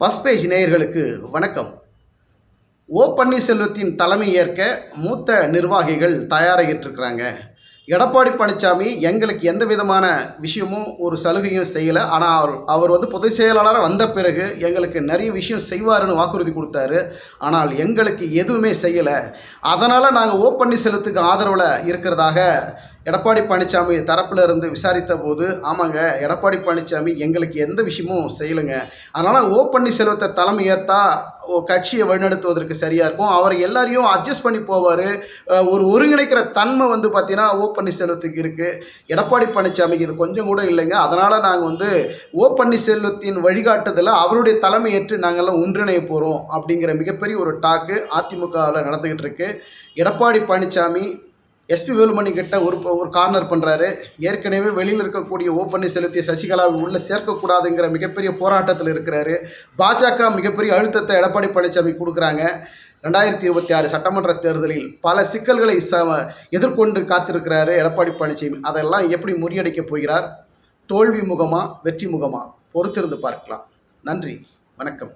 First page நேயர்களுக்கு வணக்கம். ஓ பன்னீர்செல்வத்தின் தலைமை ஏற்க மூத்த நிர்வாகிகள் தயாராகிட்டு. எடப்பாடி பழனிசாமி எங்களுக்கு எந்த விதமான விஷயமும் ஒரு சலுகையும் செய்யலை. ஆனால் அவர் பொதுச் செயலாளராக வந்த பிறகு எங்களுக்கு நிறைய விஷயம் செய்வாருன்னு வாக்குறுதி கொடுத்தாரு. ஆனால் எங்களுக்கு எதுவுமே செய்யலை. அதனால் நாங்கள் ஓ பன்னீர்செல்வத்துக்கு ஆதரவில் இருக்கிறதாக எடப்பாடி பழனிசாமி தரப்பில் இருந்து விசாரித்த போது, ஆமாங்க, எடப்பாடி பழனிசாமி எங்களுக்கு எந்த விஷயமும் செய்யலைங்க, அதனால் ஓ பன்னீர்செல்வத்தை தலைமை ஏற்றா கட்சியை வழிநடத்துவதற்கு சரியாக இருக்கும், அவர் எல்லாரையும் அட்ஜஸ்ட் பண்ணி போவார், ஒரு ஒருங்கிணைக்கிற தன்மை பார்த்தீங்கன்னா ஓ பன்னீர்செல்வத்துக்கு இருக்குது, எடப்பாடி பழனிசாமிக்கு இது கொஞ்சம் கூட இல்லைங்க, அதனால் நாங்கள் ஓ பன்னீர்செல்வத்தின் வழிகாட்டுதலை அவருடைய தலைமை ஏற்று நாங்கள்லாம் ஒன்றிணைய போகிறோம் அப்படிங்கிற மிகப்பெரிய ஒரு டாக்கு அதிமுகவில் நடந்துக்கிட்டு இருக்கு. எடப்பாடி பழனிசாமி எஸ்பி வேலுமணி கிட்ட ஒரு கார்னர் பண்ணுறாரு. ஏற்கனவே வெளியில் இருக்கக்கூடிய ஓ பன்னீர்செல்வத்தை சசிகலாவை உள்ளே சேர்க்கக்கூடாதுங்கிற மிகப்பெரிய போராட்டத்தில் இருக்கிறாரு. பாஜக மிகப்பெரிய அழுத்தத்தை எடப்பாடி பழனிசாமி கொடுக்குறாங்க. 2026 சட்டமன்ற தேர்தலில் பல சிக்கல்களை எதிர்கொண்டு காத்திருக்கிறாரு எடப்பாடி பழனிசாமி. அதெல்லாம் எப்படி முறியடிக்கப் போகிறார்? தோல்வி முகமா வெற்றி முகமா? பொறுத்திருந்து பார்க்கலாம். நன்றி, வணக்கம்.